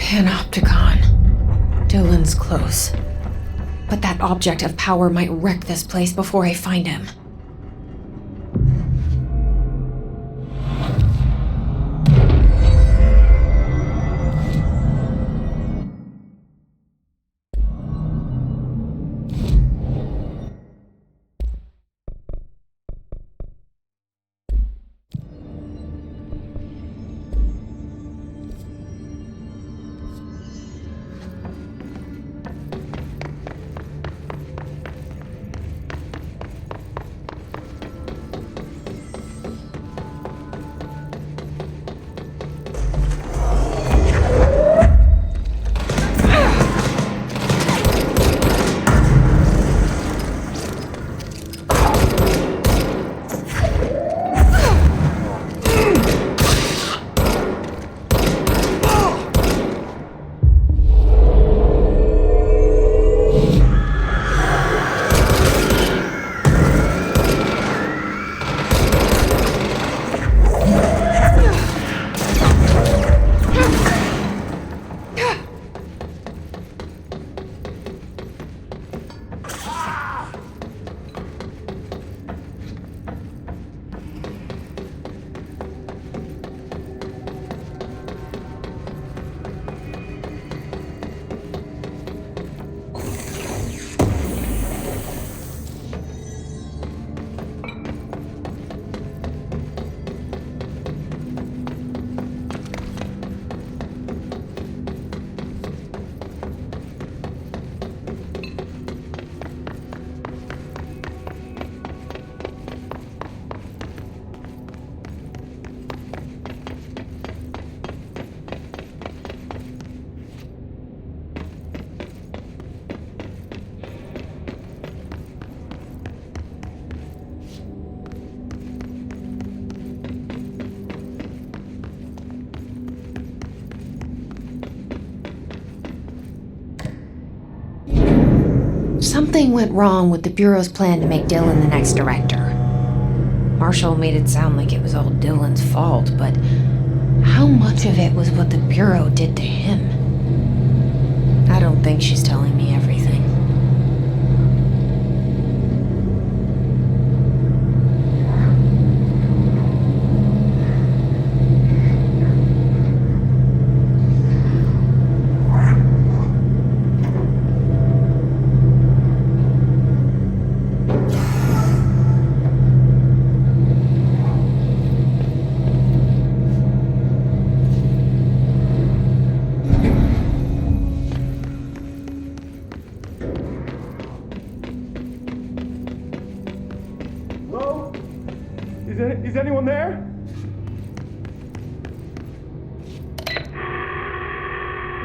Panopticon. Dylan's close. But that object of power might wreck this place before I find him. Something went wrong with the Bureau's plan to make Dylan the next director. Marshall made it sound like it was all Dylan's fault, but how much of it was what the Bureau did to him? I don't think she's telling me everything. Is anyone there?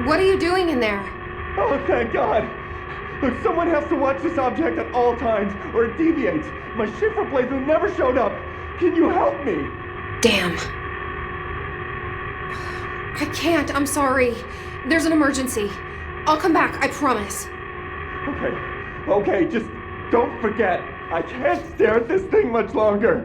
What are you doing in there? Oh, thank God! Look, someone has to watch this object at all times, or it deviates. My shift replacement never showed up. Can you help me? Damn. I can't, I'm sorry. There's an emergency. I'll come back, I promise. Okay, just don't forget. I can't stare at this thing much longer.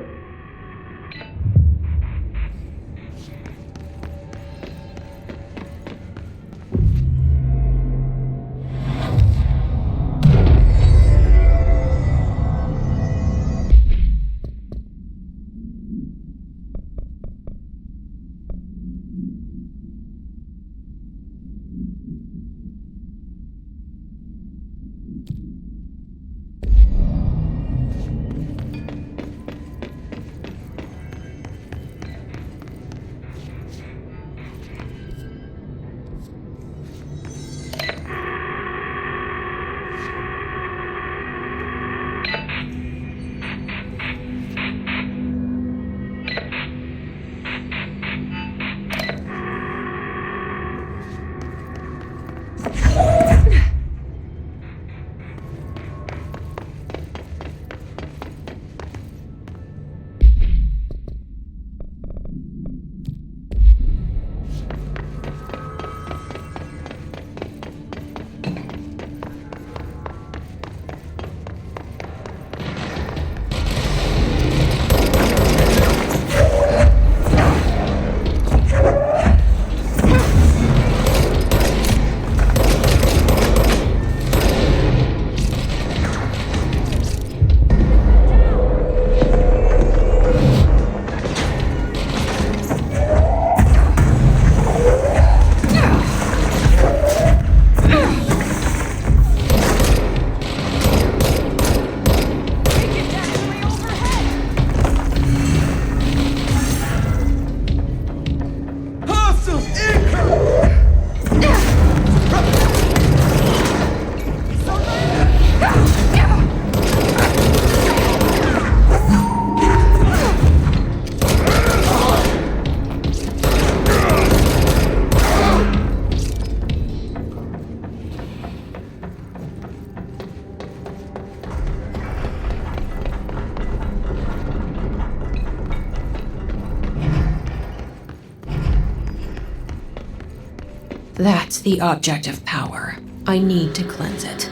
That's the object of power. I need to cleanse it.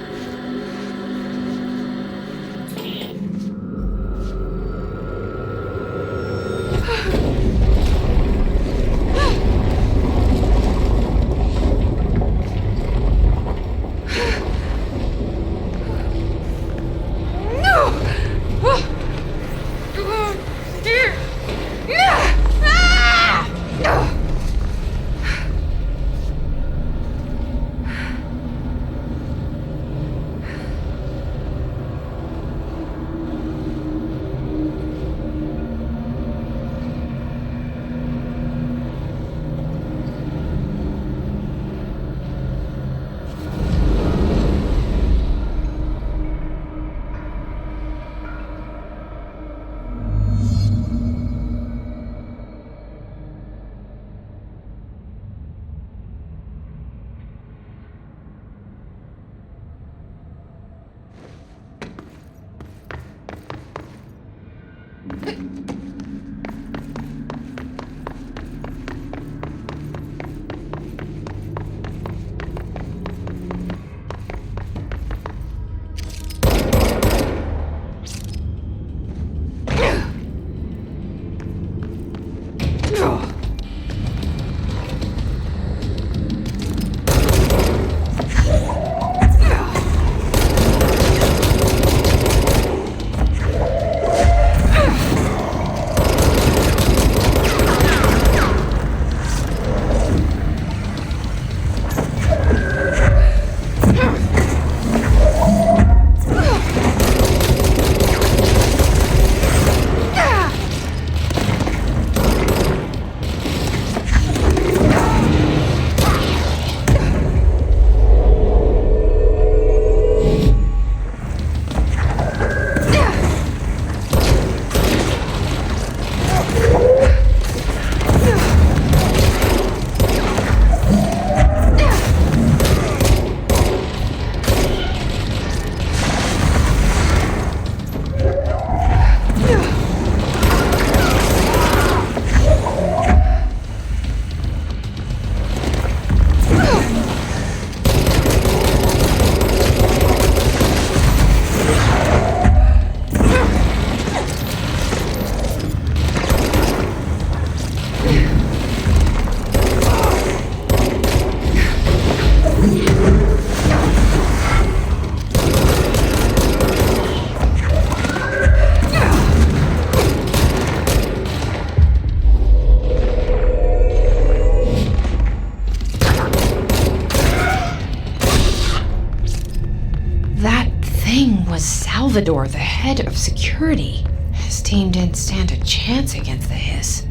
Salvador, the head of security. His team didn't stand a chance against the Hiss.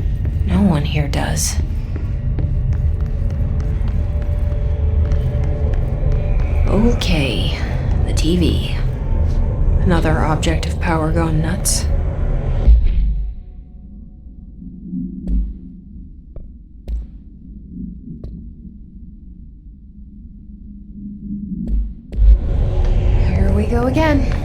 No one here does. Okay, the TV. Another object of power gone nuts. Here we go again.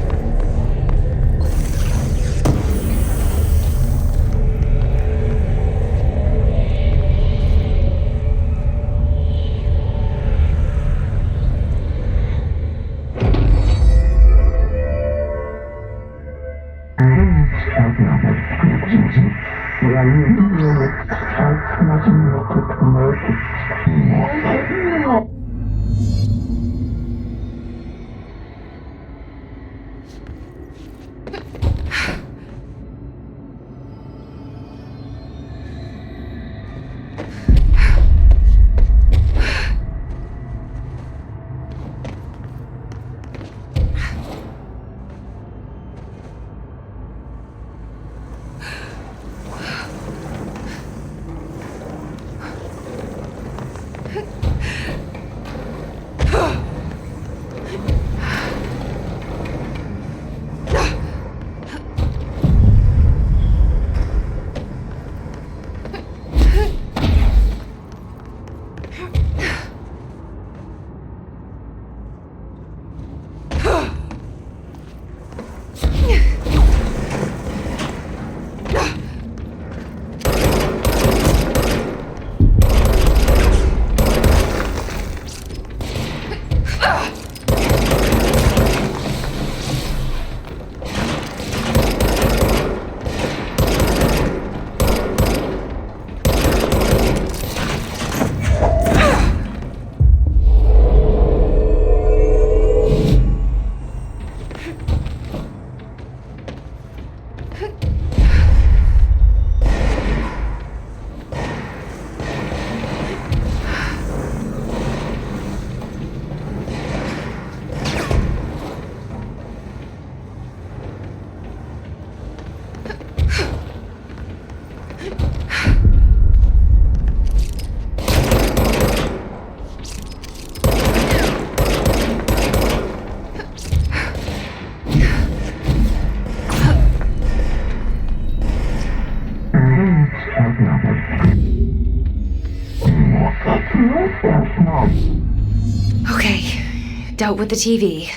Okay, dealt with the TV.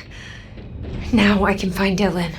Now I can find Dylan.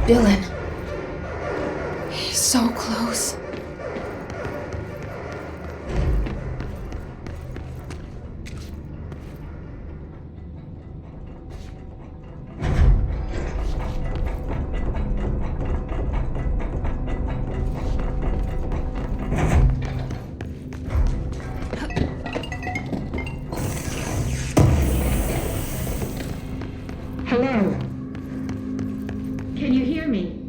Dylan. He's so close. Hello? Can you hear me?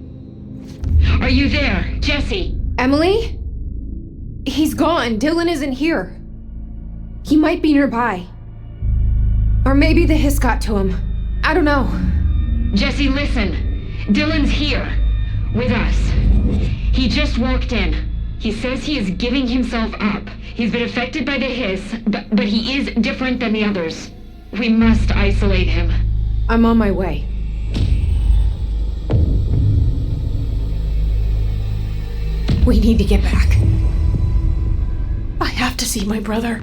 Are you there, Jesse? Emily? He's gone. Dylan isn't here. He might be nearby. Or maybe the hiss got to him. I don't know. Jesse, listen. Dylan's here. With us. He just walked in. He says he is giving himself up. He's been affected by the hiss, but he is different than the others. We must isolate him. I'm on my way. We need to get back. I have to see my brother.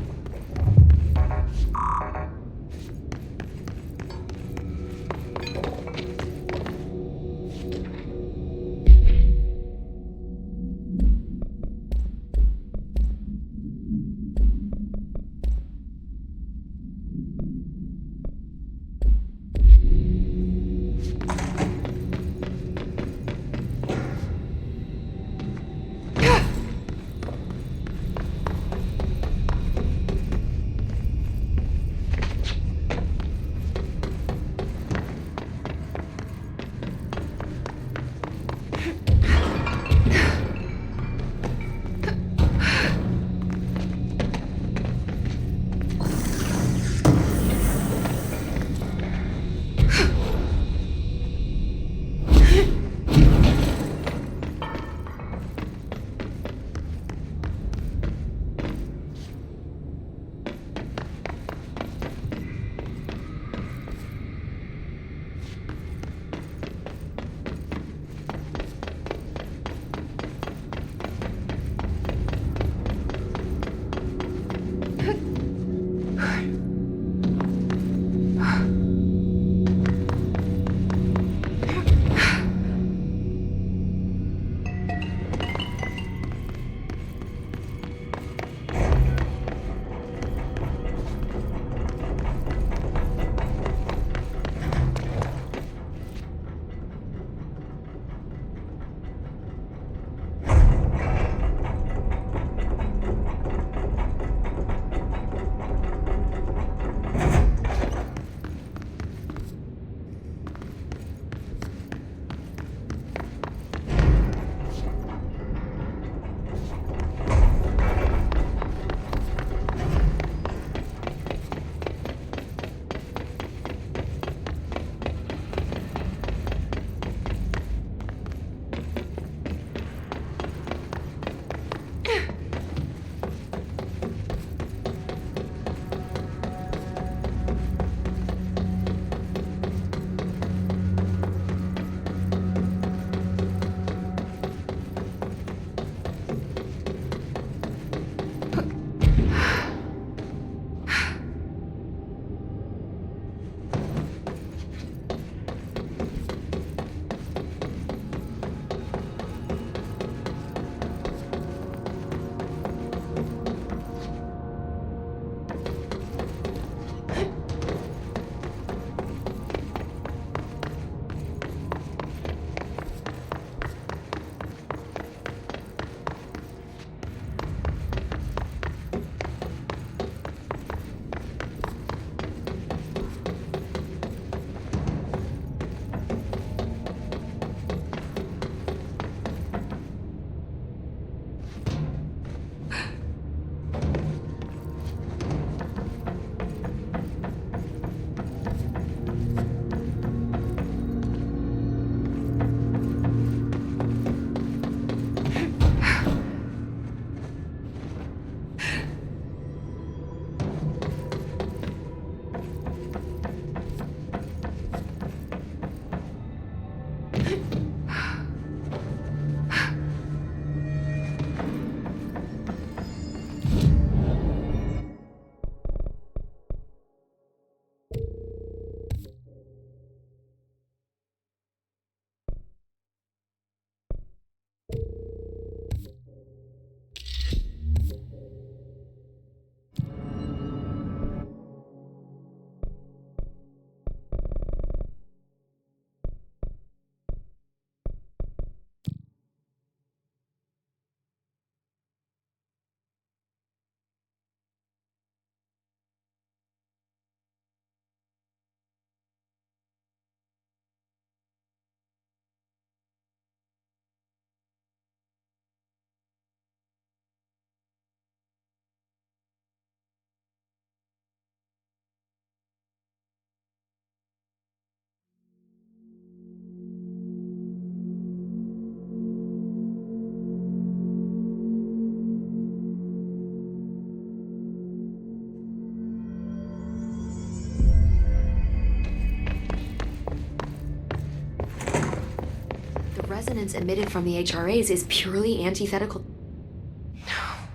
resonance emitted from the HRAs is purely antithetical.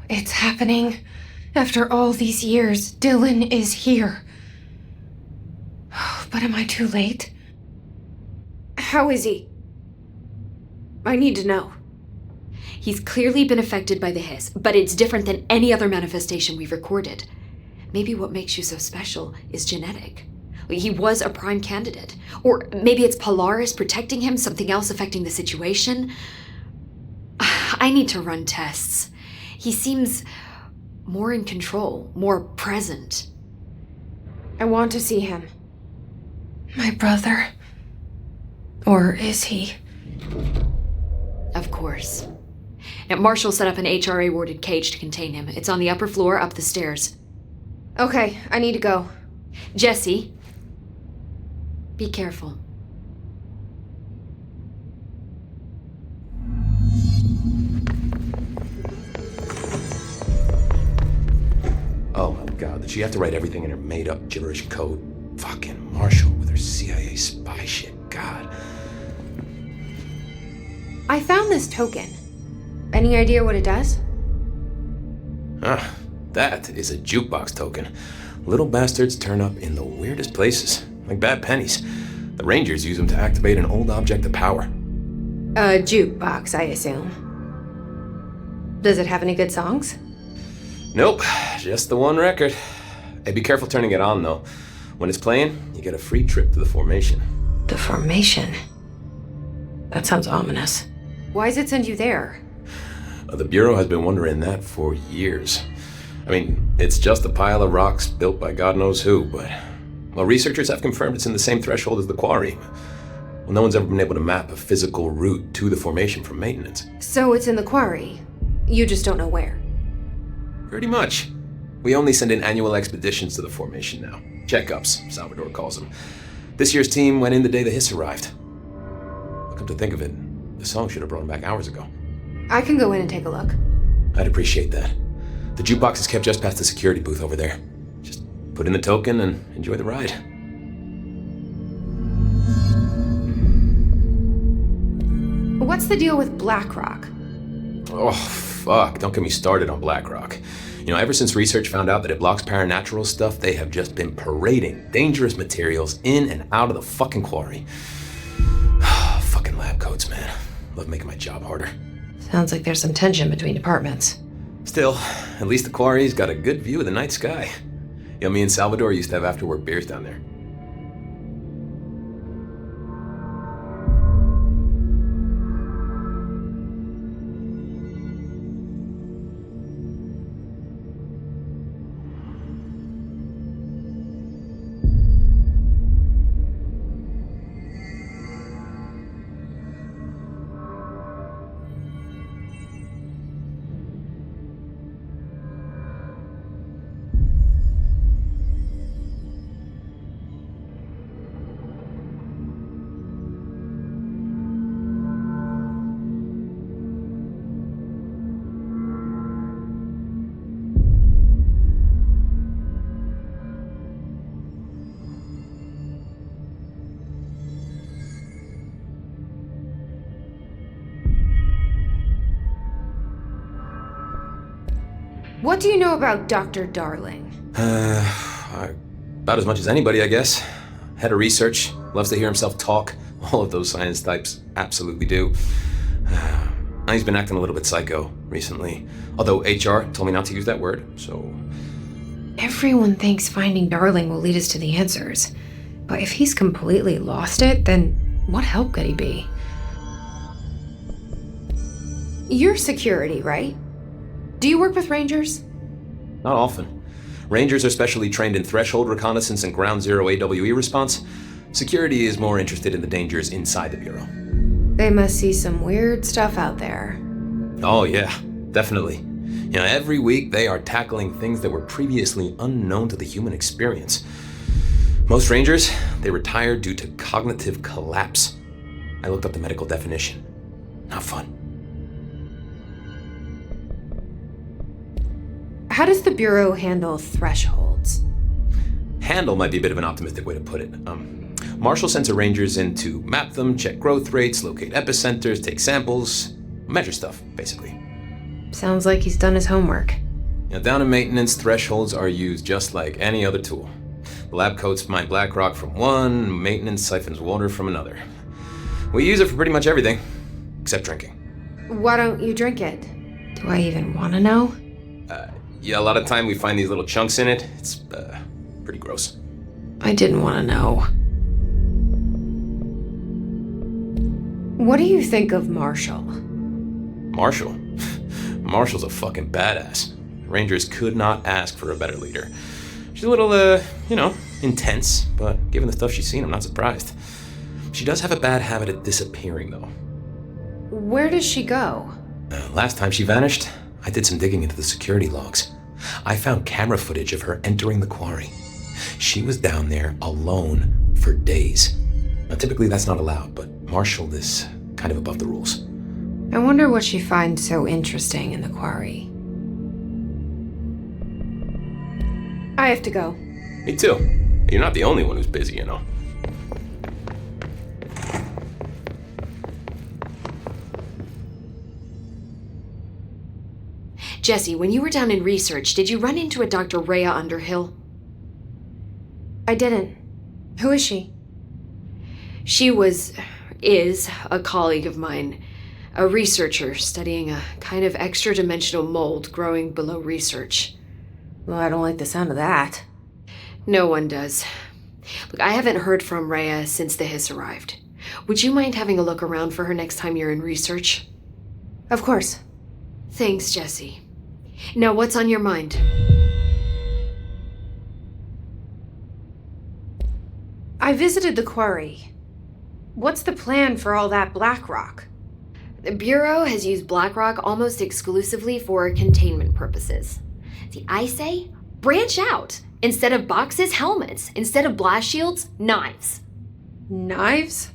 It's happening. After all these years, Dylan is here. But am I too late? How is he? I need to know. He's clearly been affected by the hiss, but it's different than any other manifestation we've recorded. Maybe what makes you so special is genetic. He was a prime candidate. Or maybe it's Polaris protecting him, something else affecting the situation. I need to run tests. He seems more in control, more present. I want to see him. My brother. Or is he? Of course. Now, Marshall set up an HRA-warded cage to contain him. It's on the upper floor, up the stairs. Okay, I need to go. Jesse, be careful. Oh my god, did she have to write everything in her made-up gibberish code? Fucking Marshall with her CIA spy shit, god. I found this token. Any idea what it does? That is a jukebox token. Little bastards turn up in the weirdest places, like bad pennies. The Rangers use them to activate an old object of power. A jukebox, I assume. Does it have any good songs? Nope, just the one record. Hey, be careful turning it on, though. When it's playing, you get a free trip to the formation. The formation? That sounds ominous. Why does it send you there? The Bureau has been wondering that for years. I mean, it's just a pile of rocks built by God knows who, but... Well, researchers have confirmed it's in the same threshold as the quarry. Well, no one's ever been able to map a physical route to the formation for maintenance. So it's in the quarry. You just don't know where. Pretty much. We only send in annual expeditions to the formation now. Checkups, Salvador calls them. This year's team went in the day the hiss arrived. Come to think of it, the song should have brought him back hours ago. I can go in and take a look. I'd appreciate that. The jukebox is kept just past the security booth over there. Just put in the token and enjoy the ride. What's the deal with BlackRock? Oh, fuck. Don't get me started on BlackRock. You know, ever since research found out that it blocks paranatural stuff, they have just been parading dangerous materials in and out of the fucking quarry. Fucking lab coats, man. Love making my job harder. Sounds like there's some tension between departments. Still, at least the quarry's got a good view of the night sky. You know, me and Salvador used to have after-work beers down there. What do you know about Dr. Darling? About as much as anybody, I guess. Head of research, loves to hear himself talk. All of those science types absolutely do. He's been acting a little bit psycho recently. Although HR told me not to use that word, so... Everyone thinks finding Darling will lead us to the answers. But if he's completely lost it, then what help could he be? You're security, right? Do you work with Rangers? Not often. Rangers are specially trained in threshold reconnaissance and ground zero AWE response. Security is more interested in the dangers inside the Bureau. They must see some weird stuff out there. Oh yeah, definitely. You know, every week they are tackling things that were previously unknown to the human experience. Most Rangers, they retire due to cognitive collapse. I looked up the medical definition. Not fun. How does the Bureau handle thresholds? Handle might be a bit of an optimistic way to put it. Marshall sends her rangers in to map them, check growth rates, locate epicenters, take samples, measure stuff, basically. Sounds like he's done his homework. Down in maintenance, thresholds are used just like any other tool. The lab coats mine black rock from one, maintenance siphons water from another. We use it for pretty much everything, except drinking. Why don't you drink it? Do I even want to know? Yeah, a lot of time we find these little chunks in it. It's, pretty gross. I didn't want to know. What do you think of Marshall? Marshall? Marshall's a fucking badass. Rangers could not ask for a better leader. She's a little, intense, but given the stuff she's seen, I'm not surprised. She does have a bad habit of disappearing, though. Where does she go? Last time she vanished, I did some digging into the security logs. I found camera footage of her entering the quarry. She was down there alone for days. Now, typically that's not allowed, but Marshall is kind of above the rules. I wonder what she finds so interesting in the quarry. I have to go. Me too. You're not the only one who's busy, you know. Jesse, when you were down in research, did you run into a Dr. Rhea Underhill? I didn't. Who is she? She is a colleague of mine, a researcher studying a kind of extra-dimensional mold growing below research. Well, I don't like the sound of that. No one does. Look, I haven't heard from Rhea since the Hiss arrived. Would you mind having a look around for her next time you're in research? Of course. Thanks, Jesse. Now, what's on your mind? I visited the quarry. What's the plan for all that black rock? The Bureau has used black rock almost exclusively for containment purposes. See, I say, branch out. Instead of boxes, helmets. Instead of blast shields, knives. Knives?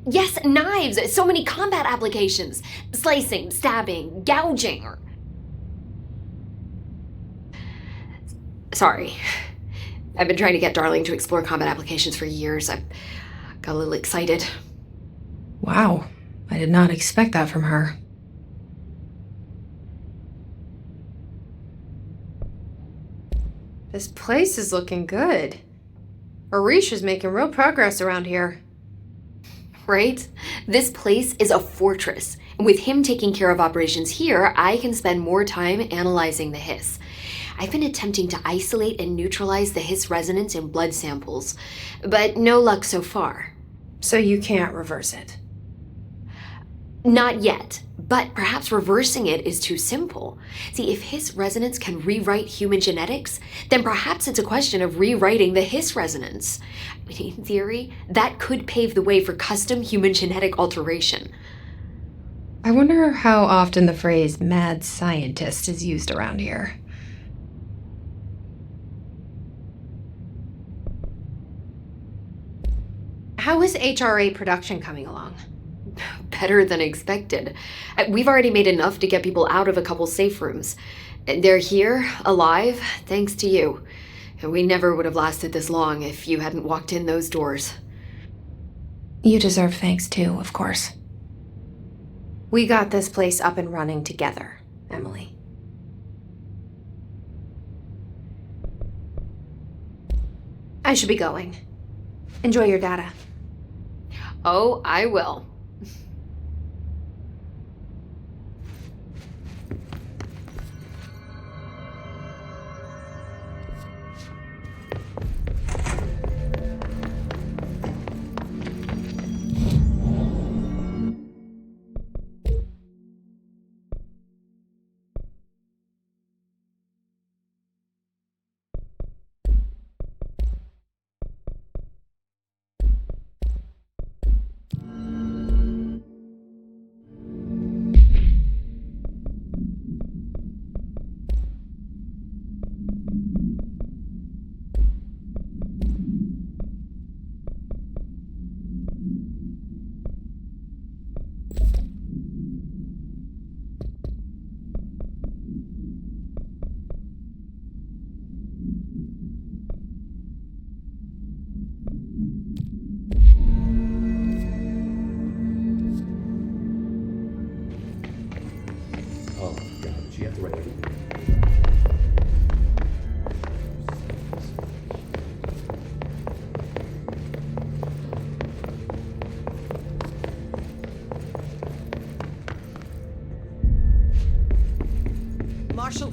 Yes, knives! So many combat applications. Slicing, stabbing, gouging, or... Sorry. I've been trying to get Darling to explore combat applications for years. I got a little excited. Wow. I did not expect that from her. This place is looking good. Arish is making real progress around here. Right? This place is a fortress. And with him taking care of operations here, I can spend more time analyzing the Hiss. I've been attempting to isolate and neutralize the Hiss resonance in blood samples, but no luck so far. So you can't reverse it? Not yet, but perhaps reversing it is too simple. See, if Hiss resonance can rewrite human genetics, then perhaps it's a question of rewriting the Hiss resonance. In theory, that could pave the way for custom human genetic alteration. I wonder how often the phrase mad scientist is used around here. How is HRA production coming along? Better than expected. We've already made enough to get people out of a couple safe rooms. They're here, alive, thanks to you. We never would have lasted this long if you hadn't walked in those doors. You deserve thanks too, of course. We got this place up and running together, Emily. I should be going. Enjoy your data. Oh, I will.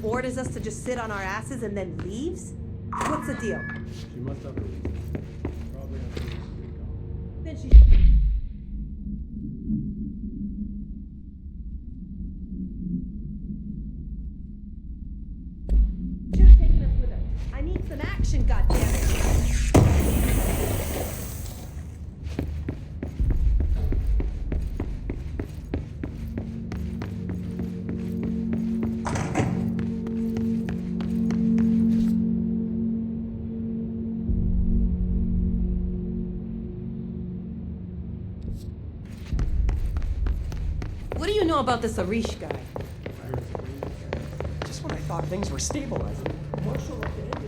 orders us to just sit on our asses and then leaves? What's the deal? She must have released it. Probably on the recall. Then she... should have taken us with her. I need some action, goddammit. What do you know about this Arish guy? Just when I thought things were stabilizing. Marshall left the engines.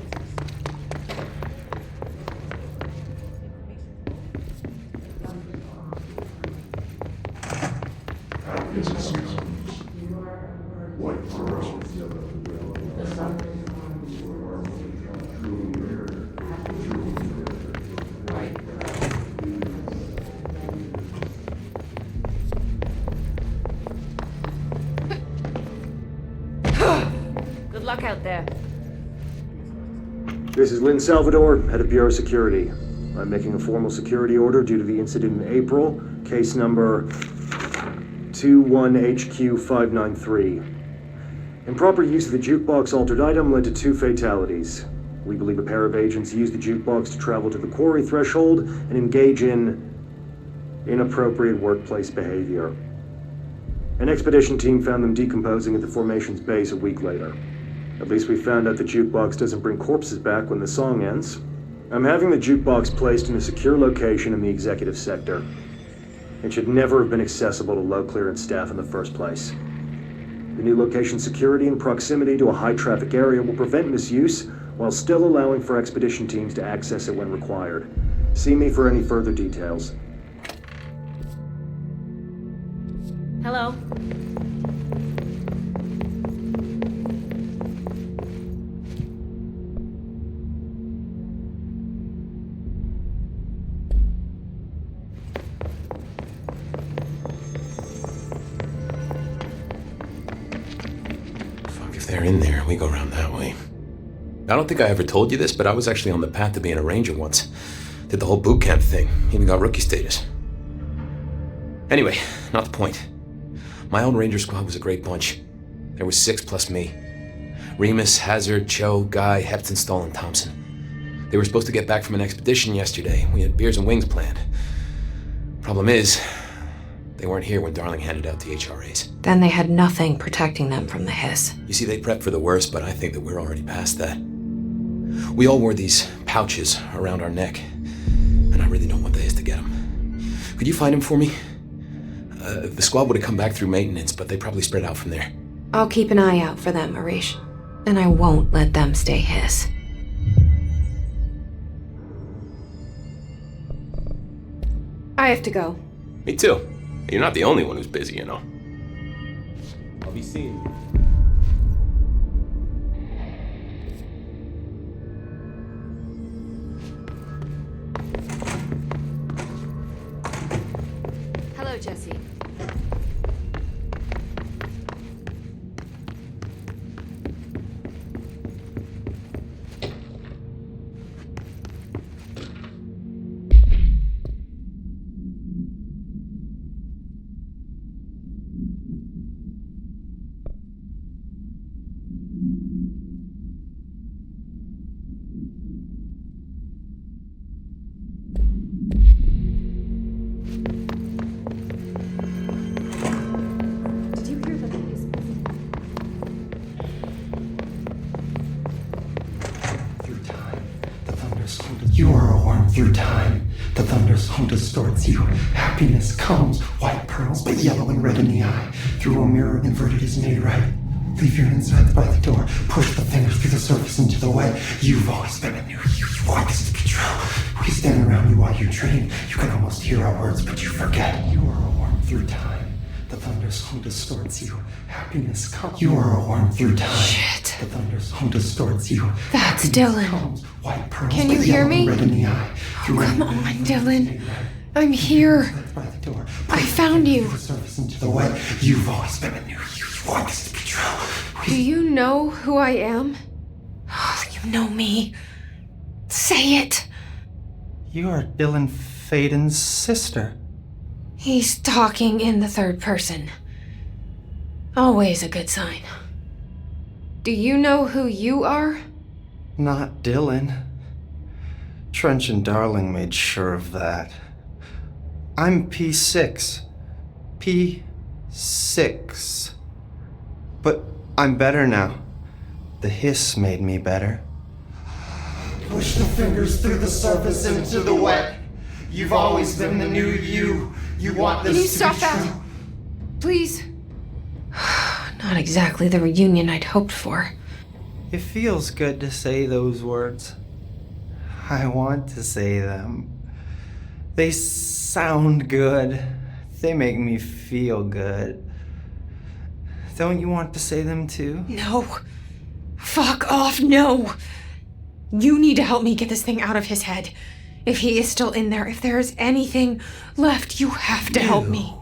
Good luck out there. This is Lynn Salvador, head of Bureau Security. I'm making a formal security order due to the incident in April, case number 21HQ593. Improper use of the jukebox altered item led to 2 fatalities. We believe a pair of agents used the jukebox to travel to the quarry threshold and engage in inappropriate workplace behavior. An expedition team found them decomposing at the formation's base a week later. At least we found out the jukebox doesn't bring corpses back when the song ends. I'm having the jukebox placed in a secure location in the executive sector. It should never have been accessible to low clearance staff in the first place. The new location security and proximity to a high traffic area will prevent misuse while still allowing for expedition teams to access it when required. See me for any further details. Hello? Fuck, if they're in there, we go around that way. I don't think I ever told you this, but I was actually on the path to being a ranger once. Did the whole boot camp thing, even got rookie status. Anyway, not the point. My own ranger squad was a great bunch. There was 6 plus me. Remus, Hazard, Cho, Guy, Hepton, Stahl, and Thompson. They were supposed to get back from an expedition yesterday. We had beers and wings planned. Problem is, they weren't here when Darling handed out the HRAs. Then they had nothing protecting them from the hiss. You see, they prepped for the worst, but I think that we're already past that. We all wore these pouches around our neck, and I really don't want the hiss to get them. Could you find them for me? The squad would have come back through maintenance, but they probably spread out from there. I'll keep an eye out for them, Arish. And I won't let them stay hiss. I have to go. Me too. You're not the only one who's busy, you know. I'll be seeing you. Hello, Jesse. Did you hear about the news? Through time, the thunder's home to you are a worm through time. The thunder's home distorts you. Happiness comes, white pearls, but yellow and red in the eye. Through a mirror inverted is made right. Leave your insides by the door. Push the fingers through the surface into the way. You've always been a new you. You want this to be true. We stand around you while you dream. You can almost hear our words, but you forget. You are a worm through time. The thunder's home distorts you. Happiness comes. You are a worm through time. Shit. The thunder's home distorts you. That's Happiness Dylan. comes, white pearls, Can but you hear yellow and me? red in the eye. Through Come a on, mirror Dylan. is made right. I'm here. By the door. I found you. The surface into the wet. You've always been a new you. You want this to be true. Do you know who I am? You know me. Say it. You are Dylan Faden's sister. He's talking in the third person. Always a good sign. Do you know who you are? Not Dylan. Trench and Darling made sure of that. I'm P6. P6. But I'm better now. The hiss made me better. Push the fingers through the surface into the wet. You've always been the new you. You want this Can you to stop be that? true. Please. Not exactly the reunion I'd hoped for. It feels good to say those words. I want to say them. They sound good. They make me feel good. Don't you want to say them too? No. Fuck off, no. You need to help me get this thing out of his head. If he is still in there, if there is anything left, you have to help me.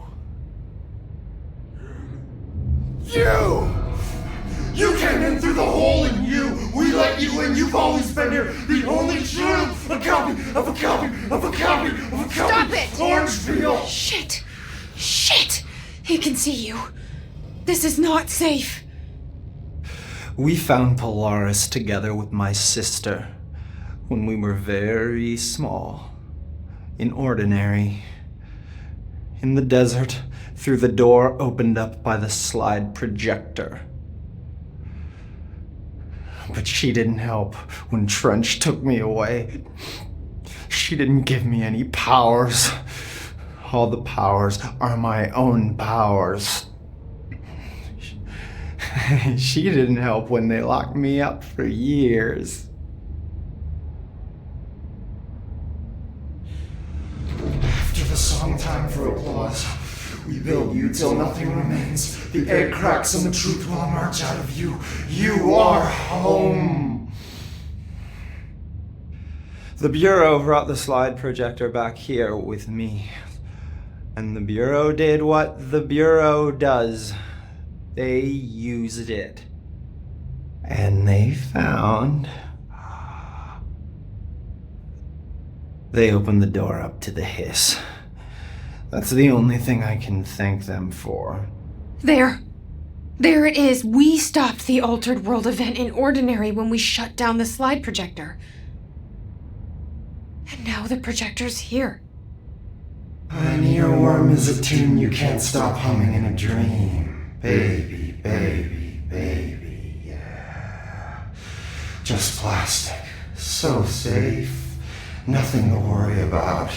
You came in through the hole in you. We let you in. You've always been here. The only truth. A copy of a copy of a copy of a copy. Stop it! Orange peel. Shit! Shit! He can see you. This is not safe. We found Polaris together with my sister when we were very small, in ordinary, in the desert, through the door opened up by the slide projector. But she didn't help when Trench took me away. She didn't give me any powers. All the powers are my own powers. She didn't help when they locked me up for years. After the song time for applause, we build you till nothing remains. The egg cracks and the truth will emerge out of you. You are home. The Bureau brought the slide projector back here with me. And the Bureau did what the Bureau does. They used it. And they found... They opened the door up to the hiss. That's the only thing I can thank them for. There. There it is. We stopped the Altered World event in Ordinary when we shut down the slide projector. And now the projector's here. An earworm is a tune you can't stop humming in a dream. Baby, baby, baby, yeah. Just plastic. So safe. Nothing to worry about.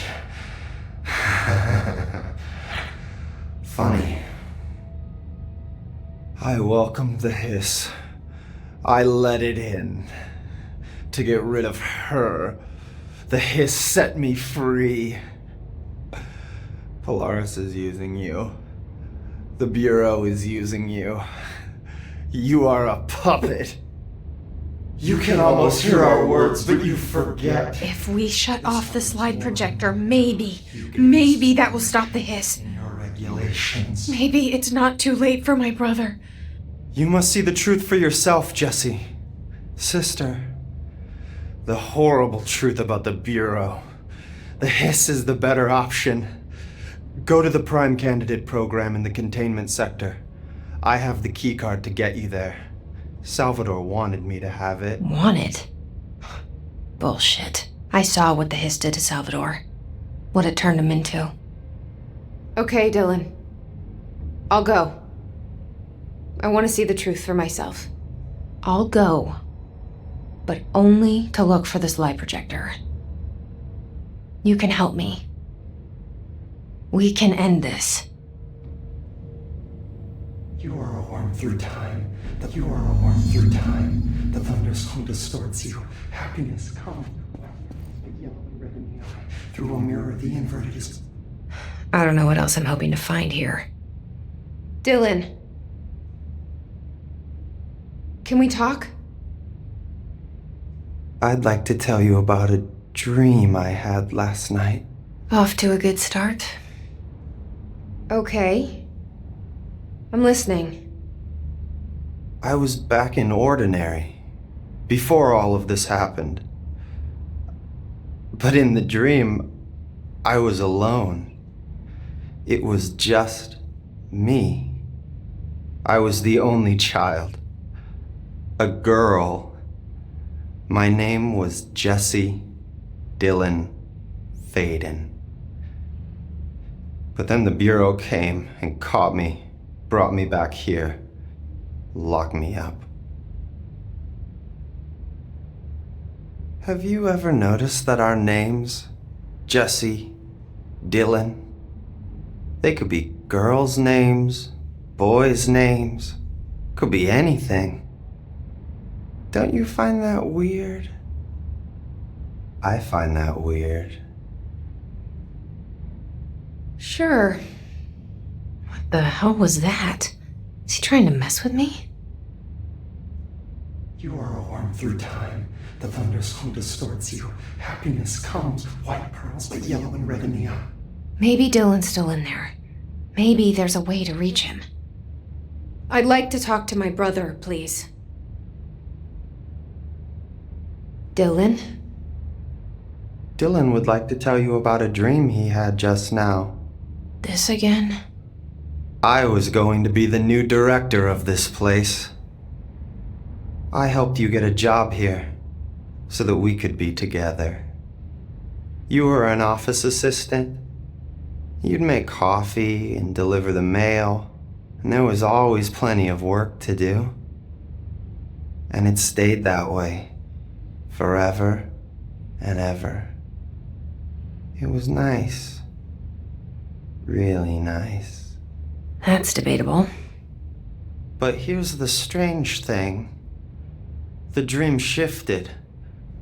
Funny. I welcomed the hiss. I let it in. To get rid of her. The hiss set me free. Polaris is using you. The Bureau is using you. You are a puppet. You can almost hear our words, but you forget. If we shut off the slide projector, maybe that will stop the hiss. In your regulations. Maybe it's not too late for my brother. You must see the truth for yourself, Jessie. Sister. The horrible truth about the Bureau. The hiss is the better option. Go to the Prime Candidate program in the containment sector. I have the keycard to get you there. Salvador wanted me to have it. Wanted? Bullshit. I saw what the hiss did to Salvador. What it turned him into. Okay, Dylan. I'll go. I want to see the truth for myself. I'll go. But only to look for the slide projector. You can help me. We can end this. You are a worm through time. You are a worm through time. The thunderstorm distorts you. Happiness comes. Through a mirror, the inverted is... I don't know what else I'm hoping to find here. Dylan. Can we talk? I'd like to tell you about a dream I had last night. Off to a good start. Okay. I'm listening. I was back in ordinary before all of this happened. But in the dream, I was alone. It was just me. I was the only child. A girl. My name was Jesse Dylan Faden. But then the Bureau came and caught me, brought me back here, locked me up. Have you ever noticed that our names, Jesse, Dylan, they could be girls' names, boys' names, could be anything. Don't you find that weird? I find that weird. Sure. What the hell was that? Is he trying to mess with me? You are a worm through time. The thunderstorm distorts you. Happiness comes, white pearls, but yellow and red in the eye. Maybe Dylan's still in there. Maybe there's a way to reach him. I'd like to talk to my brother, please. Dylan? Dylan would like to tell you about a dream he had just now. This again? I was going to be the new director of this place. I helped you get a job here so that we could be together. You were an office assistant. You'd make coffee and deliver the mail, and there was always plenty of work to do. And it stayed that way, forever and ever. It was nice. Really nice. That's debatable. But here's the strange thing. The dream shifted,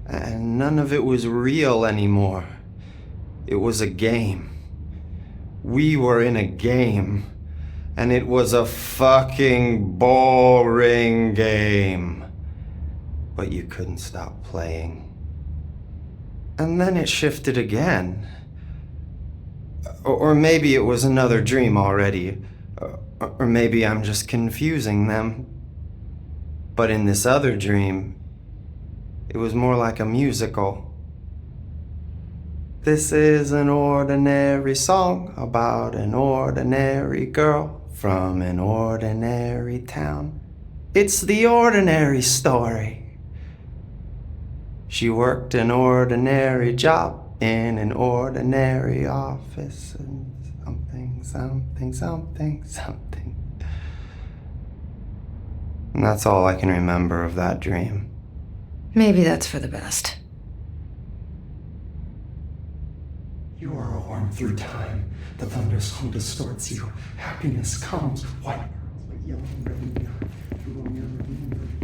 and none of it was real anymore. It was a game. We were in a game, and it was a fucking boring game. But you couldn't stop playing. And then it shifted again. Or maybe it was another dream already. Or maybe I'm just confusing them. But in this other dream, it was more like a musical. This is an ordinary song about an ordinary girl from an ordinary town. It's the ordinary story. She worked an ordinary job in an ordinary office and something. And that's all I can remember of that dream. Maybe that's for the best. You are a worm through time. The thunderstorm distorts you. Happiness comes, white pearls, but yellow and red in the eye. Through a mirror of the inverted